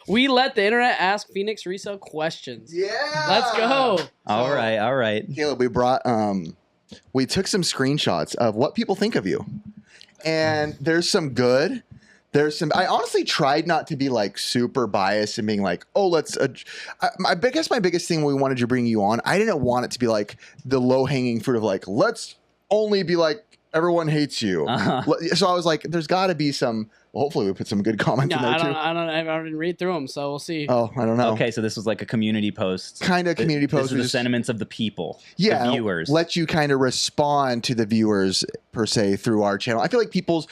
We let the internet ask Phoenix Resale questions. Yeah. Let's go. All right. Caleb, we brought we took some screenshots of what people think of you. And there's some good. There's some. I honestly tried not to be like super biased and being like, oh, let's. I guess my biggest thing we wanted to bring you on, I didn't want it to be like the low hanging fruit of like, let's only be like everyone hates you. So I was like, there's got to be some. Well, hopefully we put some good comments in there too. I didn't read through them, so we'll see. Oh, I don't know. Okay, so this was like a community post. Kind of community post. This is the sentiments of the people, yeah, the viewers. Let you kind of respond to the viewers per se through our channel. I feel like people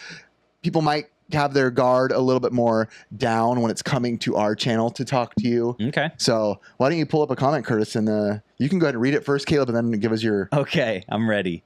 might have their guard a little bit more down when it's coming to our channel to talk to you. Okay. So why don't you pull up a comment, Curtis, and you can go ahead and read it first, Caleb, and then give us your. Okay, I'm ready.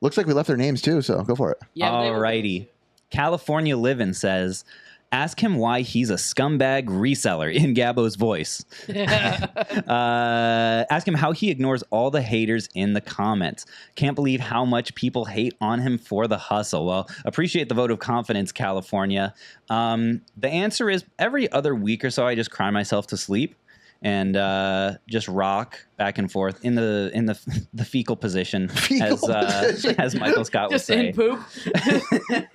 Looks like we left their names too, so go for it. Yeah, alrighty. California Livin' says, ask him why he's a scumbag reseller in Gabbo's voice. Ask him how he ignores all the haters in the comments. Can't believe how much people hate on him for the hustle. Well, appreciate the vote of confidence, California. The answer is every other week or so, I just cry myself to sleep and just rock back and forth in the fecal position, as Michael Scott would say. Just in poop.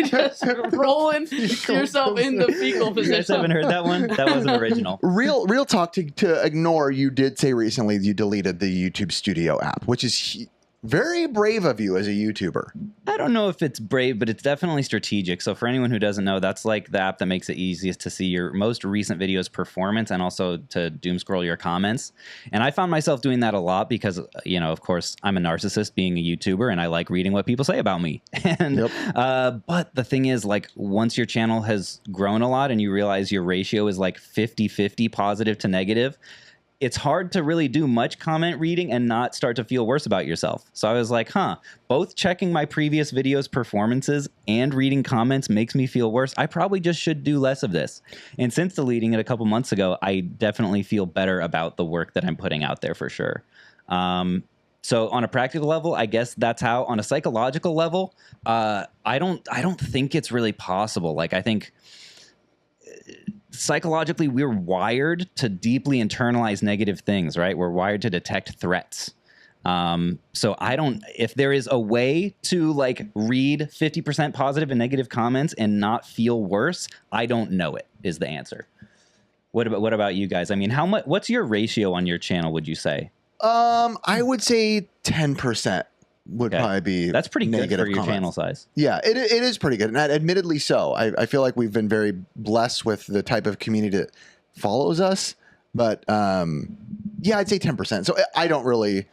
Just rolling yourself in the fecal position. You guys haven't heard that one? That wasn't original. Real talk to ignore. You did say recently you deleted the YouTube Studio app, which is very brave of you as a YouTuber. I don't know if it's brave, but it's definitely strategic. So for anyone who doesn't know, that's like the app that makes it easiest to see your most recent video's performance and also to doom scroll your comments. And I found myself doing that a lot because, you know, of course, I'm a narcissist being a YouTuber and I like reading what people say about me. And but the thing is, like, once your channel has grown a lot and you realize your ratio is like 50-50 positive to negative, it's hard to really do much comment reading and not start to feel worse about yourself. So I was like, both checking my previous videos' performances and reading comments makes me feel worse. I probably just should do less of this. And since deleting it a couple months ago, I definitely feel better about the work that I'm putting out there for sure. So on a practical level, I guess that's how. On a psychological level, I don't think it's really possible. Like, I think psychologically, we're wired to deeply internalize negative things, right? We're wired to detect threats. So if there is a way to like read 50% positive and negative comments and not feel worse, I don't know it is the answer. What about you guys? I mean, what's your ratio on your channel, would you say? I would say 10%. Would probably be that's pretty good for your channel size. Yeah, it is pretty good, and admittedly so. I feel like we've been very blessed with the type of community that follows us. But yeah, I'd say 10%. So I don't really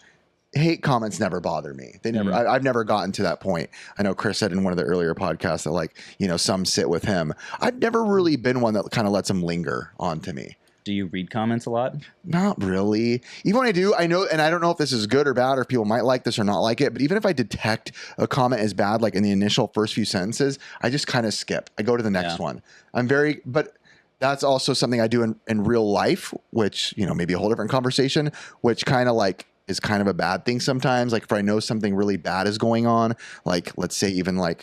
hate comments. Never bother me. They never. I've never gotten to that point. I know Chris said in one of the earlier podcasts that, like, you know, some sit with him. I've never really been one that kind of lets them linger onto me. Do you read comments a lot? Not really. Even when I do, I know, and I don't know if this is good or bad or if people might like this or not like it, but even if I detect a comment as bad, like in the initial first few sentences, I just kind of skip. I go to the next one. But that's also something I do in real life, which, you know, maybe a whole different conversation, which kind of like is kind of a bad thing sometimes. Like if I know something really bad is going on, like let's say even like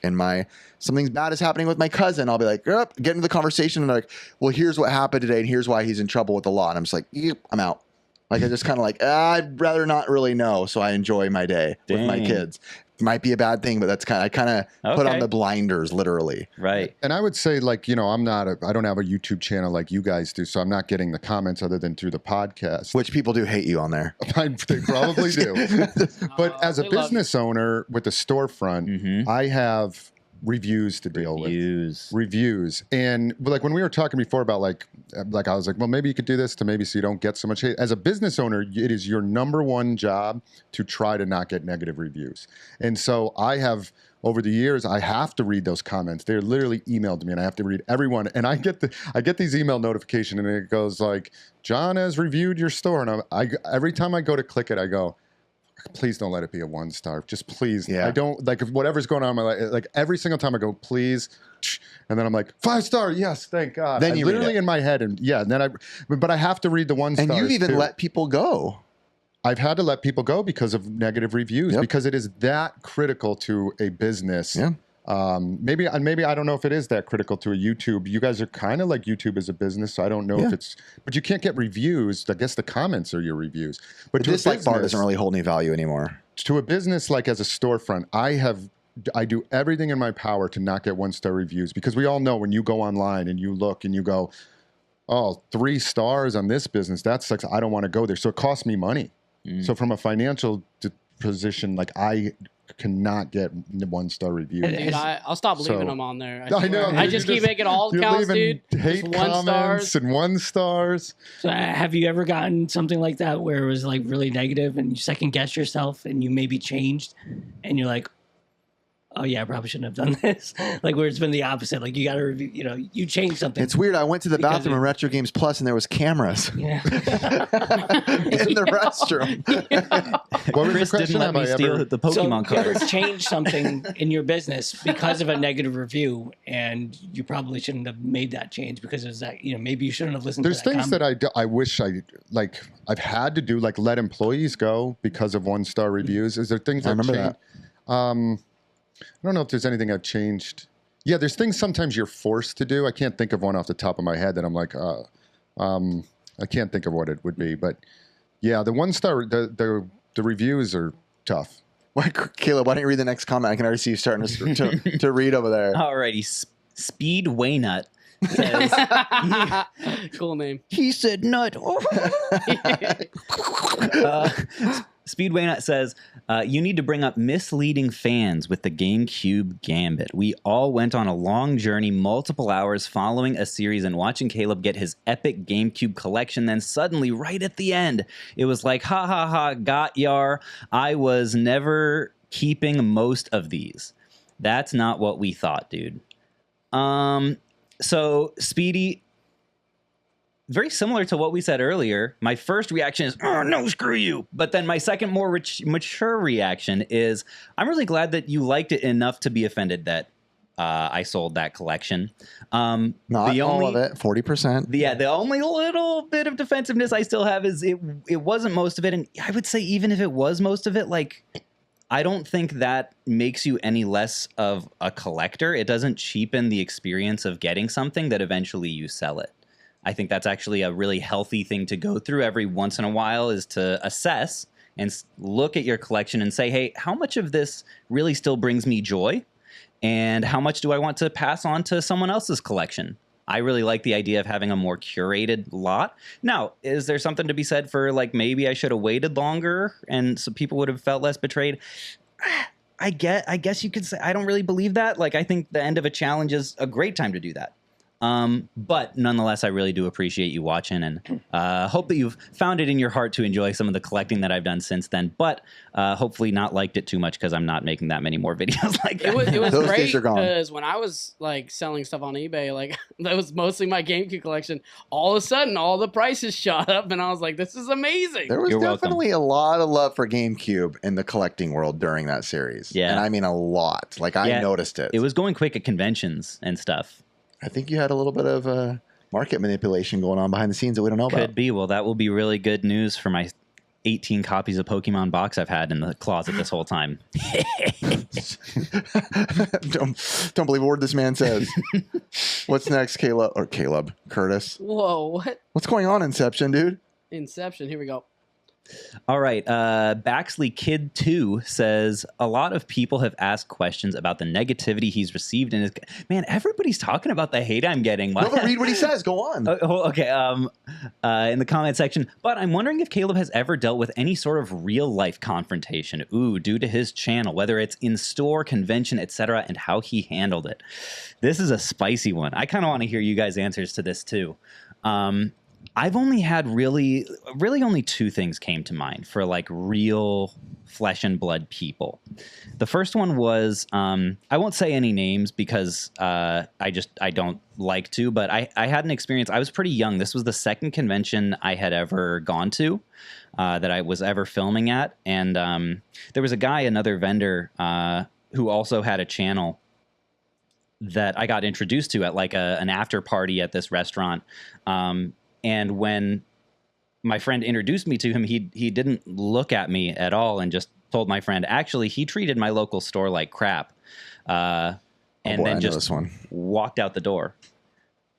something bad is happening with my cousin, I'll be like, get into the conversation and like, well, here's what happened today and here's why he's in trouble with the law. And I'm just like, I'm out. Like I just kind of like, I'd rather not really know. So I enjoy my day with my kids. Might be a bad thing, but that's I kind of put on the blinders, literally. Right. And I would say, like, you know, I don't have a YouTube channel like you guys do, so I'm not getting the comments other than through the podcast. Which people do hate you on there. They probably do. But as a business owner with a storefront, I have reviews to deal with. Reviews. And like when we were talking before about like I was like, well, maybe you could do this to maybe so you don't get so much hate. As a business owner, it is your number one job to try to not get negative reviews. And so I have, over the years, I have to read those comments. They're literally emailed to me and I have to read every one. And I get these email notifications and it goes like, John has reviewed your store. And every time I go to click it, I go, please don't let it be a 1-star. Just please. Yeah. I don't like whatever's going on in my life. Like every single time I go, please. And then I'm like, 5-star. Yes. Thank God. Then you literally in my head. And yeah. And then but I have to read the 1-star. And you've even let people go. I've had to let people go because of negative reviews, because it is that critical to a business. Yeah. Maybe I don't know if it is that critical to a YouTube. You guys are kind of like YouTube as a business, so I don't know if it's. But you can't get reviews. I guess the comments are your reviews. But this like bar doesn't really hold any value anymore. To a business like as a storefront, I do everything in my power to not get 1-star reviews, because we all know when you go online and you look and you go, oh, 3 stars on this business, that sucks. I don't want to go there. So it costs me money. So from a financial position, like I cannot get 1-star reviews. Dude, I'll stop leaving them on there. I know. I just keep making all accounts, dude. Hate just comments and 1 stars. So have you ever gotten something like that where it was like really negative and you second guess yourself and you maybe changed and you're like, oh yeah, I probably shouldn't have done this. Like where it's been the opposite. Like you got to review, you know, you change something. It's weird. I went to the bathroom in Retro Games Plus and there was cameras in the restroom. What was Chris the question? didn't let me steal the Pokemon so cards. you change something in your business because of a negative review, and you probably shouldn't have made that change because it's that, you know, maybe you shouldn't have listened There's to that things that I wish I've had to do, like let employees go because of 1-star reviews. Is there things I remember that. I don't know if there's anything I've changed. Yeah, there's things sometimes you're forced to do. I can't think of one off the top of my head that I'm like, I can't think of what it would be. But yeah, the 1-star, the reviews are tough. Caleb, why don't you read the next comment? I can already see you starting to read over there. Alrighty, Speed Waynut says, cool name. He said nut. Speedway Nut says, you need to bring up misleading fans with the GameCube Gambit. We all went on a long journey, multiple hours following a series and watching Caleb get his epic GameCube collection. Then suddenly, right at the end, it was like, ha ha ha, got yar. I was never keeping most of these. That's not what we thought, dude. So, Speedy, very similar to what we said earlier, my first reaction is, oh, no, screw you. But then my second, more mature reaction is, I'm really glad that you liked it enough to be offended that I sold that collection. Not all of it, 40%. Yeah, the only little bit of defensiveness I still have is it wasn't most of it. And I would say even if it was most of it, like, I don't think that makes you any less of a collector. It doesn't cheapen the experience of getting something that eventually you sell it. I think that's actually a really healthy thing to go through every once in a while, is to assess and look at your collection and say, hey, how much of this really still brings me joy? And how much do I want to pass on to someone else's collection? I really like the idea of having a more curated lot. Now, is there something to be said for, like, maybe I should have waited longer and so people would have felt less betrayed? I guess you could say I don't really believe that. Like, I think the end of a challenge is a great time to do that. But nonetheless, I really do appreciate you watching, and hope that you've found it in your heart to enjoy some of the collecting that I've done since then. But hopefully not liked it too much, because I'm not making that many more videos like that. It was Those great days are gone. because when I was like selling stuff on eBay, like that was mostly my GameCube collection. All of a sudden, all the prices shot up, and I was like, "This is amazing." There was definitely a lot of love for GameCube in the collecting world during that series. Yeah, and I mean a lot. Like I noticed it. It was going quick at conventions and stuff. I think you had a little bit of market manipulation going on behind the scenes that we don't know about. Could be. Well, that will be really good news for my 18 copies of Pokemon box I've had in the closet this whole time. don't believe a word this man says. What's next, Caleb? Curtis? Whoa, what? What's going on, Inception, dude? Inception. Here we go. All right. Baxley Kid 2 says, a lot of people have asked questions about the negativity he's received in his... Man, everybody's talking about the hate I'm getting. No, read what he says. Go on. Okay. In the comment section. But I'm wondering if Caleb has ever dealt with any sort of real-life confrontation, due to his channel, whether it's in store, convention, etc., and how he handled it. This is a spicy one. I kind of want to hear you guys' answers to this, too. I've only had really only 2 things came to mind for like real flesh and blood people. The first one was, I won't say any names because I don't like to, but I had an experience. I was pretty young. This was the second convention I had ever gone to, that I was ever filming at. And there was a guy, another vendor, who also had a channel that I got introduced to at like an after party at this restaurant. And when my friend introduced me to him, he didn't look at me at all and just told my friend, actually, he treated my local store like crap. and then just walked out the door.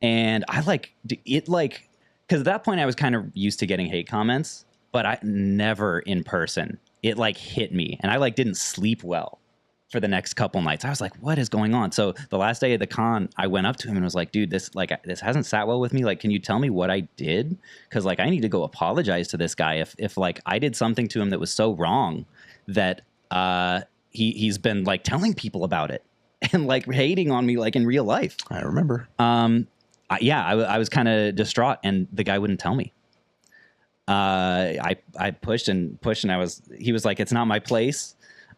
And I because at that point I was kind of used to getting hate comments, but I never in person. It hit me, and I didn't sleep well for the next couple nights. I was like, what is going on? So the last day of the con, I went up to him and was like, dude, this hasn't sat well with me. Can you tell me what I did? Because I need to go apologize to this guy if I did something to him that was so wrong that he's been telling people about it and hating on me in real life. I remember. I was kind of distraught, and the guy wouldn't tell me. I pushed and he was like, it's not my place.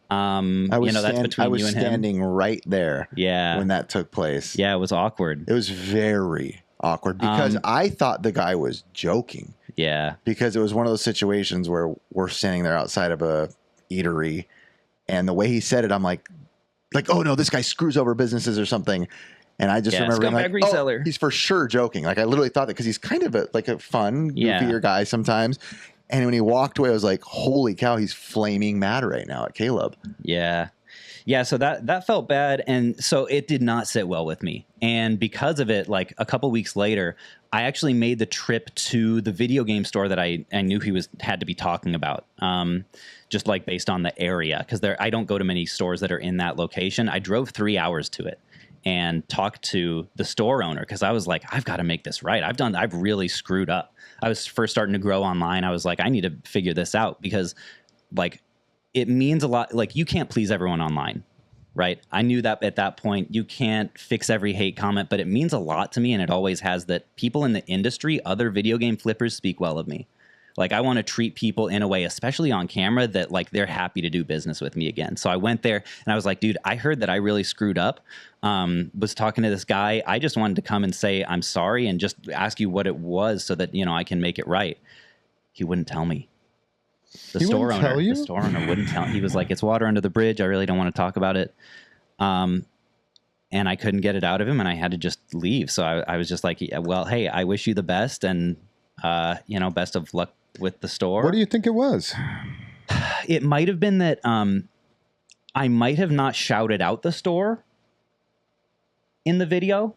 That's between you and him. I was standing right there. Yeah. When that took place. Yeah. It was awkward. It was very awkward because I thought the guy was joking. Yeah. Because it was one of those situations where we're standing there outside of a eatery, and the way he said it, I'm like, oh no, this guy screws over businesses or something. And I just remember being reseller. He's for sure joking. I literally thought that because he's kind of a fun, goofier guy sometimes. And when he walked away, I was like, holy cow, he's flaming mad right now at Caleb. Yeah. Yeah, so that felt bad. And so it did not sit well with me. And because of it, a couple weeks later, I actually made the trip to the video game store that I knew he had to be talking about. Just based on the area. Because I don't go to many stores that are in that location. I drove 3 hours to it and talked to the store owner because I was like, I've got to make this right. I've really screwed up. I was first starting to grow online. I was like, I need to figure this out because it means a lot. You can't please everyone online, right? I knew that at that point. You can't fix every hate comment, but it means a lot to me, and it always has, that people in the industry, other video game flippers, speak well of me. I want to treat people in a way, especially on camera, that they're happy to do business with me again. So I went there and I was like, dude, I heard that I really screwed up. Was talking to this guy. I just wanted to come and say I'm sorry and just ask you what it was so that, I can make it right. He wouldn't tell me. The store owner wouldn't tell. He was like, it's water under the bridge. I really don't want to talk about it. And I couldn't get it out of him, and I had to just leave. So I was just like, well, hey, I wish you the best, and best of luck with the store. What do you think it was? It might have been that I might have not shouted out the store in the video.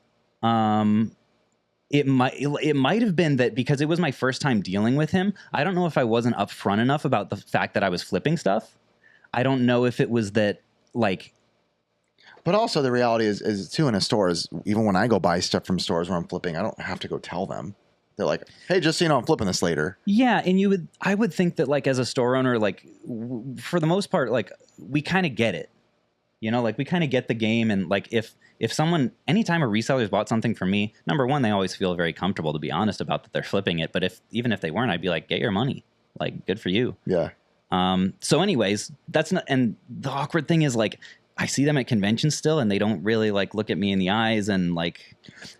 It might have been that because it was my first time dealing with him. I don't know if I wasn't upfront enough about the fact that I was flipping stuff. I don't know if it was that But also the reality is too, in a store, is even when I go buy stuff from stores where I'm flipping, I don't have to go tell them. They're like, hey, just so you know, I'm flipping this later. Yeah, and I would think that as a store owner, for the most part, we kind of get it. We kind of get the game, and if someone, anytime a reseller's bought something from me, number one, they always feel very comfortable to be honest about that they're flipping it. But even if they weren't, I'd be like, get your money. Good for you. Yeah. So anyways, that's not, and the awkward thing is I see them at conventions still, and they don't really look at me in the eyes, and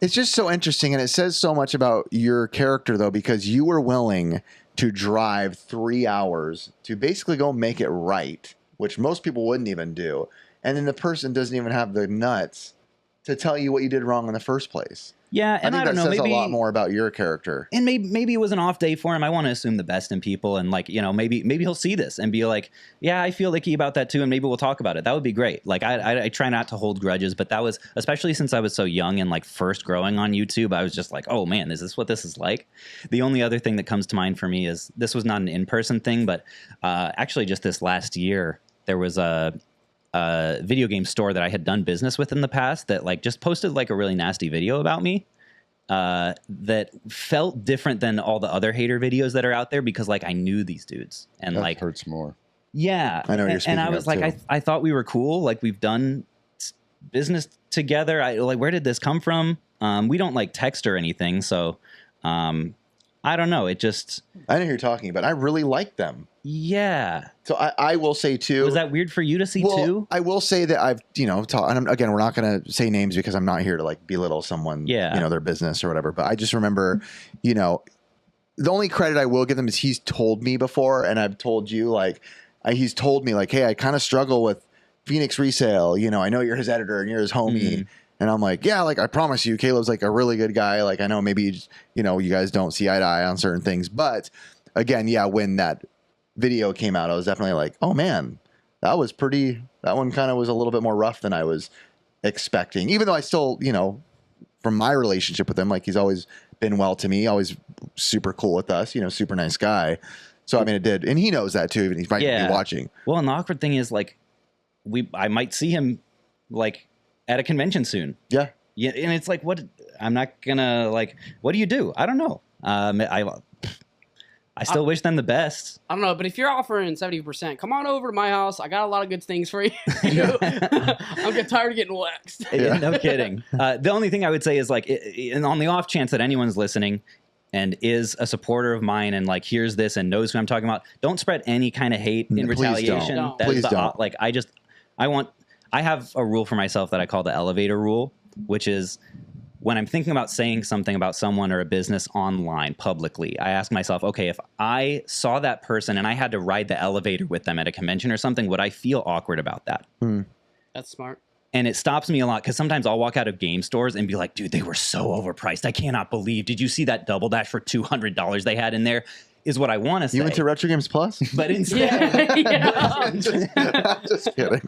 it's just so interesting, and it says so much about your character though, because you were willing to drive 3 hours to basically go make it right, which most people wouldn't even do, and then the person doesn't even have the nuts to tell you what you did wrong in the first place. Yeah, and I don't know, that says a lot more about your character. And maybe it was an off day for him. I want to assume the best in people, and maybe he'll see this and be like, yeah, I feel icky about that too, and maybe we'll talk about it. That would be great. I try not to hold grudges, but that was, especially since I was so young and first growing on YouTube, I was just like, oh man, is this what this is like? The only other thing that comes to mind for me is, this was not an in-person thing, but actually just this last year, there was a video game store that I had done business with in the past that just posted a really nasty video about me that felt different than all the other hater videos that are out there, because I knew these dudes, and that hurts more. Yeah, I know you're speaking. And I was I thought we were cool. We've done business together. Where did this come from? We don't text or anything, so I don't know. It just, I know who you're talking about. I really like them. Yeah. So I will say too. Was that weird for you to see too? I will say that I've, and again, we're not going to say names because I'm not here to belittle someone, their business or whatever. But I just remember, the only credit I will give them is he's told me before, and I've told you, he's told me hey, I kind of struggle with Phoenix Resale. I know you're his editor and you're his homie. Mm-hmm. And I'm like, yeah, I promise you, Caleb's a really good guy. I know maybe, you guys don't see eye to eye on certain things. But again, yeah, when that video came out, I was definitely oh man, that one kind of was a little bit more rough than I was expecting, even though I still, from my relationship with him, like he's always been well to me, always super cool with us, super nice guy. So, I mean, it did. And he knows that too, even he might be watching. Well, and the awkward thing is like, I might see him like at a convention soon. Yeah. Yeah. And it's like, I'm not gonna like, what do you do? I don't know. I still wish them the best. I don't know, but if you're offering 70%, come on over to my house. I got a lot of good things for you. I'm getting tired of getting waxed. Yeah. No kidding. The only thing I would say is like, and on the off chance that anyone's listening and is a supporter of mine and like hears this and knows who I'm talking about, don't spread any kind of hate in retaliation. Don't. Please don't. Like I have a rule for myself that I call the elevator rule, which is when I'm thinking about saying something about someone or a business online publicly, I ask myself, okay, if I saw that person and I had to ride the elevator with them at a convention or something, would I feel awkward about that? That's smart. And it stops me a lot because sometimes I'll walk out of game stores and be like, dude, they were so overpriced. I cannot believe. Did you see that double dash for $200 they had in there? Is what I want to say. You went to Retro Games Plus? But instead, just kidding.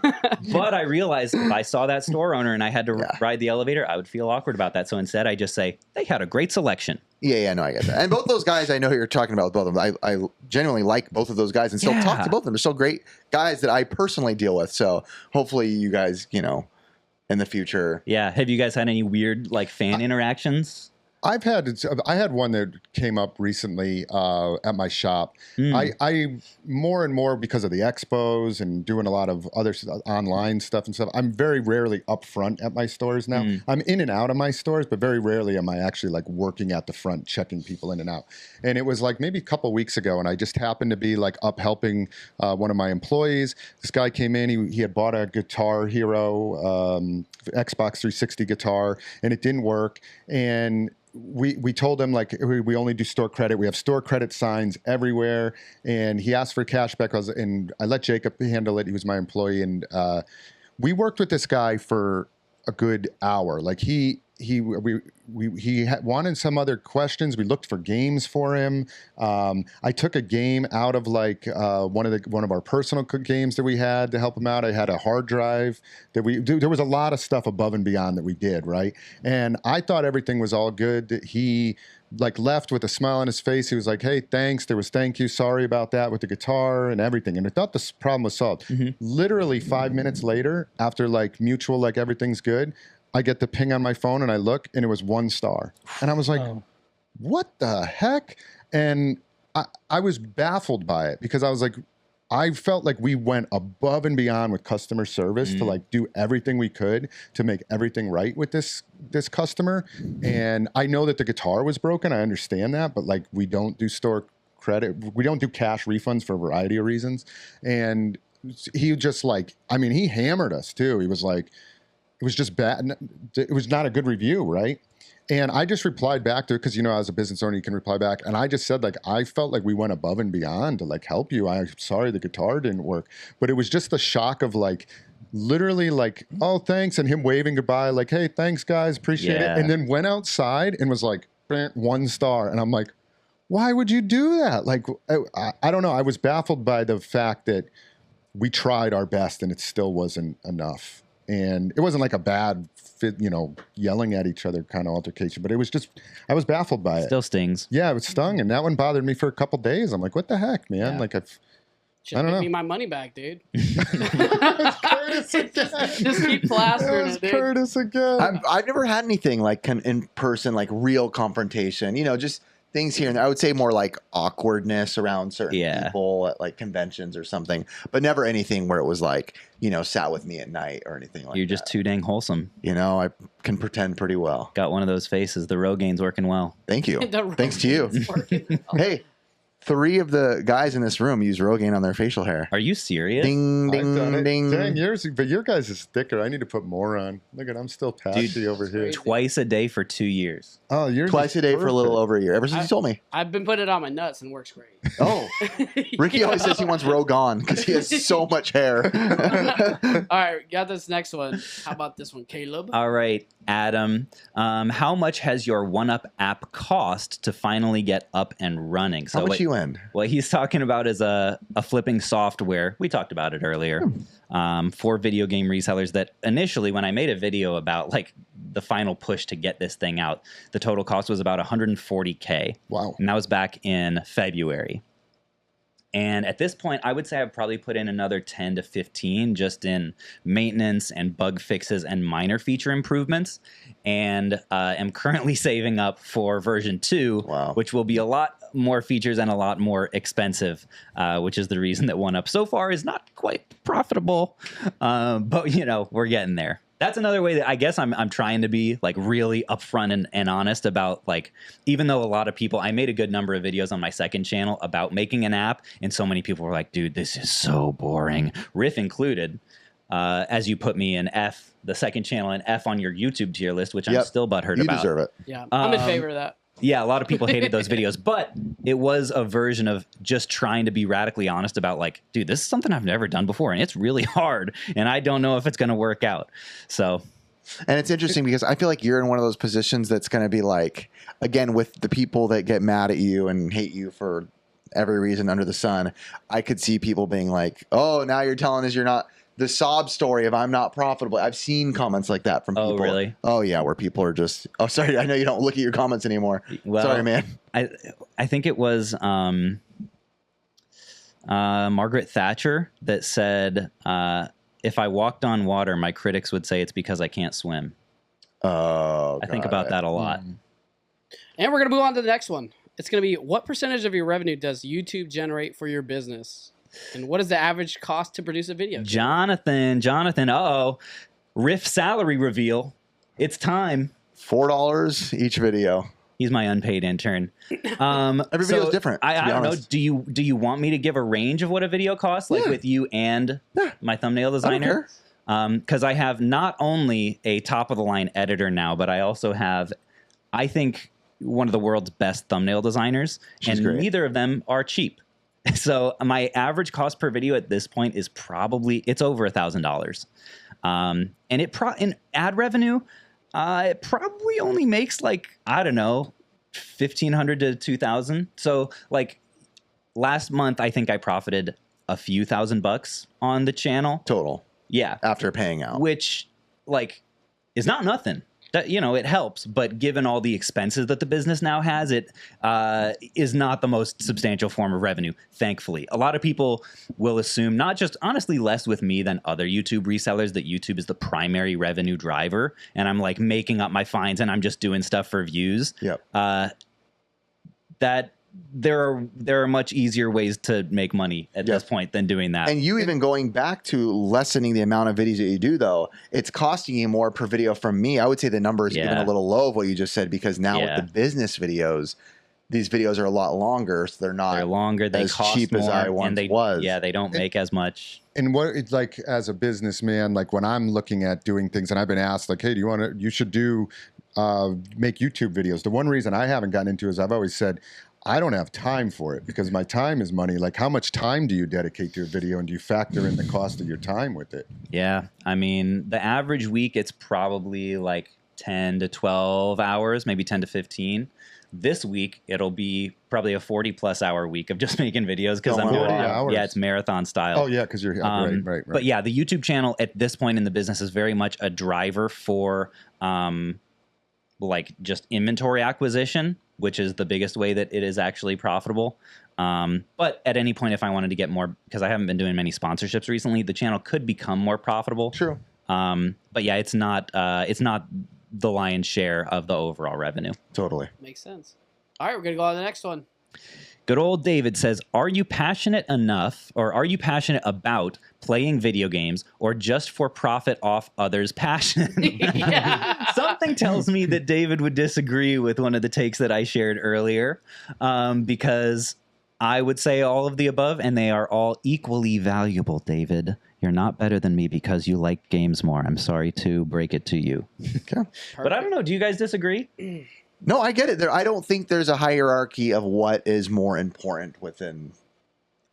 But I realized if I saw that store owner and I had to ride the elevator, I would feel awkward about that. So instead, I just say they had a great selection. Yeah, no, I get that. And both those guys, I know who you're talking about. Both of them, I genuinely like both of those guys, and still talk to both of them. They're still great guys that I personally deal with. So hopefully, you guys, in the future. Yeah. Have you guys had any weird like fan interactions? I had one that came up recently at my shop. I more and more, because of the expos and doing a lot of other online stuff and stuff, I'm very rarely up front at my stores now. I'm in and out of my stores, but very rarely am I actually like working at the front, checking people in and out. And it was like maybe a couple weeks ago, and I just happened to be like up helping one of my employees. This guy came in, he had bought a Guitar Hero Xbox 360 guitar, and it didn't work. And we told him like we only do store credit. We have store credit signs everywhere, and he asked for cashback. And I let Jacob handle it. He was my employee, and we worked with this guy for a good hour. Like he wanted some other questions. We looked for games for him. I took a game out of like one of our personal games that we had to help him out. I had a hard drive that there was a lot of stuff above and beyond that we did, right? And I thought everything was all good. He like left with a smile on his face. He was like, hey, thanks. There was thank you. Sorry about that with the guitar and everything. And I thought this problem was solved. Literally 5 minutes later, after like mutual, like everything's good, I get the ping on my phone and I look and it was 1 star. And I was like, what the heck? And I was baffled by it because I was like, I felt like we went above and beyond with customer service to like do everything we could to make everything right with this customer. And I know that the guitar was broken. I understand that, but like we don't do store credit. We don't do cash refunds for a variety of reasons. And he just like, I mean, he hammered us too. He was like, it was just bad. It was not a good review, right? And I just replied back to it because, as a business owner, you can reply back. And I just said, like, I felt like we went above and beyond to, like, help you. I'm sorry the guitar didn't work. But it was just the shock of, like, literally, like, oh, thanks. And him waving goodbye, like, hey, thanks, guys. Appreciate it. And then went outside and was like, 1 star. And I'm like, why would you do that? Like, I don't know. I was baffled by the fact that we tried our best and it still wasn't enough. And it wasn't like a bad fit, yelling at each other kind of altercation, but it was just, I was baffled by it. Still stings. Yeah, it was stung. And that one bothered me for a couple days. I'm like, what the heck, man? Like, I don't know. Give me my money back, dude. Just keep plastering it, dude. Curtis again. I've never had anything like in person, like real confrontation, just things here and there. I would say more like awkwardness around certain people at like conventions or something, but never anything where it was like, sat with me at night or anything like that. You're just too dang wholesome. I can pretend pretty well. Got one of those faces. The Rogaine's working well. Thank you. Thanks to you. Hey, 3 of the guys in this room use Rogaine on their facial hair. Are you serious? Ding, ding, ding. Dang, but your guys is thicker. I need to put more on. Look at, I'm still patchy over here. Twice a day for 2 years. Oh, yours twice a day for a little over a year. Ever since you told me. I've been putting it on my nuts and it works great. Oh, Ricky always says he wants Rogaine because he has so much hair. All right, got this next one. How about this one, Caleb? All right, Adam. How much has your 1UP app cost to finally get up and running? How much you you in? What he's talking about is a flipping software. We talked about it earlier for video game resellers that initially, when I made a video about like the final push to get this thing out, the total cost was about $140K. Wow. And that was back in February. And at this point, I would say I've probably put in another 10 to 15 just in maintenance and bug fixes and minor feature improvements. And am currently saving up for version 2, which will be a lot more features and a lot more expensive, which is the reason that 1UP so far is not quite profitable. But, you know, we're getting there. That's another way that I guess I'm trying to be like really upfront and honest about, like, even though a lot of people, I made a good number of videos on my second channel about making an app, and so many people were like, dude, this is so boring, Riff included, as you put me in F, the second channel, in F on your YouTube tier list, which I'm still butthurt about. You deserve it. Yeah, I'm in favor of that. Yeah, a lot of people hated those videos, but it was a version of just trying to be radically honest about, like, dude, this is something I've never done before, and it's really hard, and I don't know if it's going to work out. So, and it's interesting because I feel like you're in one of those positions that's going to be like, again, with the people that get mad at you and hate you for every reason under the sun, I could see people being like, oh, now you're telling us you're not. The sob story of I'm not profitable. I've seen comments like that from people. Oh, really? Oh, yeah, where people are just, oh, sorry, I know you don't look at your comments anymore. Well, sorry, man. I think it was Margaret Thatcher that said, if I walked on water, my critics would say it's because I can't swim. Oh, I think about that a lot. And we're going to move on to the next one. It's going to be, what percentage of your revenue does YouTube generate for your business? And what is the average cost to produce a video? Jonathan, uh-oh. Riff salary reveal. It's time. $4 each video. He's my unpaid intern. Every video is different. I don't know. Do you want me to give a range of what a video costs, like with you and my thumbnail designer? Because I have not only a top-of-the-line editor now, but I also have, I think, one of the world's best thumbnail designers. She's and great. Neither of them are cheap. So my average cost per video at this point is probably, it's over $1,000. And in ad revenue, it probably only makes like, I don't know, $1,500 to $2,000. So like last month, I think I profited a few $1,000 on the channel. Total. Yeah. After paying out. Which like is not nothing. That, you know, it helps, but given all the expenses that the business now has, it is not the most substantial form of revenue, thankfully. A lot of people will assume, not just, honestly, less with me than other YouTube resellers, that YouTube is the primary revenue driver, and I'm like making up my fines and I'm just doing stuff for views. Yep. That there are much easier ways to make money at this point than doing that. And you even going back to lessening the amount of videos that you do, though, it's costing you more per video from me. I would say the number is even a little low of what you just said, because now with the business videos, these videos are a lot longer, so they're not they as cost cheap more, as I once was. Yeah, they don't make as much. And what it's like as a businessman, like when I'm looking at doing things, and I've been asked, like, hey, you should do make YouTube videos. The one reason I haven't gotten into is I've always said, I don't have time for it because my time is money. Like, how much time do you dedicate to a video, and do you factor in the cost of your time with it? Yeah. I mean, the average week, it's probably like 10 to 12 hours, maybe 10 to 15. This week, it'll be probably a 40-plus hour week of just making videos because I'm doing it's marathon style. Oh, yeah, because you're right. But yeah, the YouTube channel at this point in the business is very much a driver for like just inventory acquisition, which is the biggest way that it is actually profitable. But at any point, if I wanted to get more, because I haven't been doing many sponsorships recently, the channel could become more profitable. True. But yeah, it's not the lion's share of the overall revenue. Totally. Makes sense. All right, we're going to go on to the next one. Good old David says, are you passionate enough, or are you passionate about playing video games, or just for profit off others' passion? Something tells me that David would disagree with one of the takes that I shared earlier, because I would say all of the above, and they are all equally valuable, David. You're not better than me because you like games more. I'm sorry to break it to you. Okay. But I don't know. Do you guys disagree? No, I get it. I don't think there's a hierarchy of what is more important within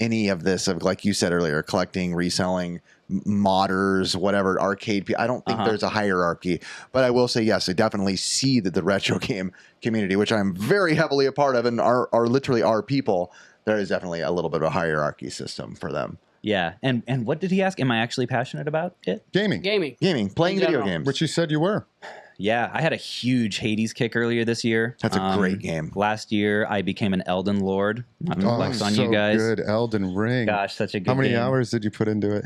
any of this, of, like you said earlier, collecting, reselling, modders, whatever, arcade. I don't think there's a hierarchy. But I will say, yes, I definitely see that the retro game community, which I'm very heavily a part of and are literally our people, there is definitely a little bit of a hierarchy system for them. Yeah, and what did he ask? Am I actually passionate about it? Gaming. Playing video games. Which you said you were. Yeah, I had a huge Hades kick earlier this year. That's a great game. Last year, I became an Elden Lord. Not to flex on you guys. Good, Elden Ring. Gosh, such a good How many game. hours did you put into it?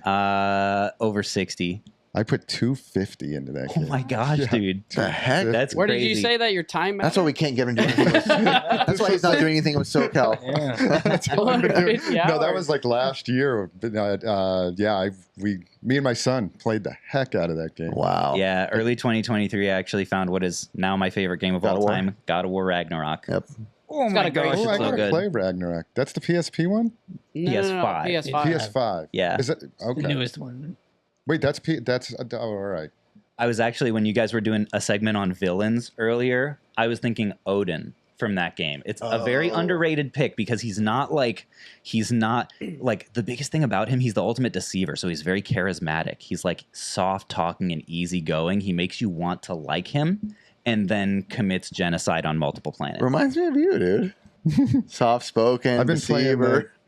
Over 60. I put 250 into that game. Oh my gosh, dude. The heck? That's Where crazy. did you say that your time? That's why we can't get him doing anything. That's why he's not doing anything with SoCal. Yeah. 150 No, that hours. was like last year. Me and my son played the heck out of that game. Wow. Yeah, early 2023, I actually found what is now my favorite game of God of all War? time, God of War Ragnarok. Yep. Oh It's my got a great gosh, Oh, it's I so gotta good. play Ragnarok. That's the PSP one. PS5. PS5. PS5. Yeah. Is it The okay? newest one. Wait, that's all right. I was actually, when you guys were doing a segment on villains earlier, I was thinking Odin from that game. It's a very underrated pick because he's not like the biggest thing about him, he's the ultimate deceiver. So he's very charismatic. He's like soft talking and easygoing. He makes you want to like him and then commits genocide on multiple planets. Reminds me of you, dude. Soft spoken. I've been playing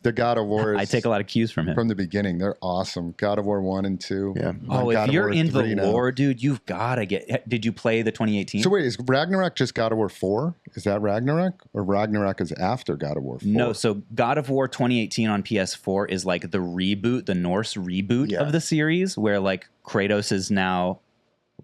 the God of War. I take a lot of cues from him. from the beginning. They're awesome. God of War 1 and 2. Yeah. Oh, God if of you're War in the 3 now. lore, dude, you've got to get... Did you play the 2018? So wait, is Ragnarok just God of War 4? Is that Ragnarok? Or Ragnarok is after God of War 4? No, so God of War 2018 on PS4 is like the reboot, the Norse reboot of the series, where like Kratos is now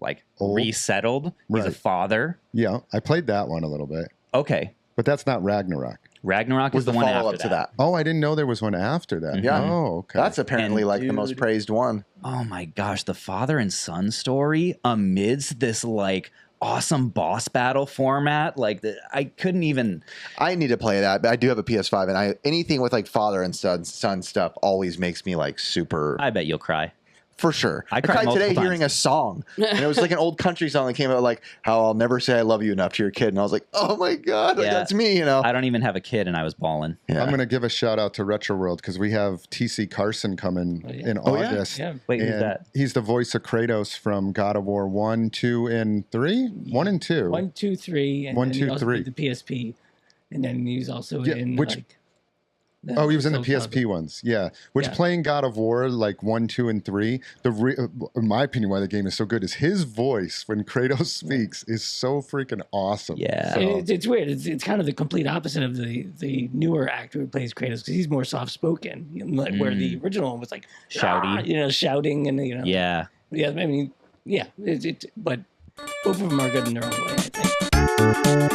like resettled. He's a father. Yeah, I played that one a little bit. Okay. But that's not Ragnarok. Ragnarok Was is the the one follow after up to that? Oh, I didn't know there was one after that. Yeah. Oh, okay. That's apparently And like the most dude- praised one. Oh my gosh, the father and son story amidst this like awesome boss battle format. Like I couldn't even. I need to play that, but I do have a PS5, and anything with like father and son stuff always makes me like super. I bet you'll cry. For sure. I I cried cried today multiple hearing a times. song. And it was like an old country song that came out like how I'll never say I love you enough to your kid. And I was like, oh my God, like, Yeah. that's me, you know? I don't even have a kid and I was bawling. Yeah. I'm going to give a shout out to Retro World because we have TC Carson coming in yeah? August. Yeah. Wait, who's And that? he's the voice of Kratos from God of War 1, 2, and 3? 1 and 2. 1, 2, 3. And 1, then 2, he also 3. did the PSP. And then he's also Yeah, in which- like... Oh, he was in the SoCal. PSP ones, yeah. Which Yeah. playing God of War like 1, 2, and 3, in my opinion, why the game is so good is his voice when Kratos speaks is so freaking awesome. Yeah. So- It's weird. It's kind of the complete opposite of the newer actor who plays Kratos because he's more soft spoken, like, where the original one was like Shouty. shouting and Yeah. yeah. I mean, yeah. But both of them are good in their own way, I think.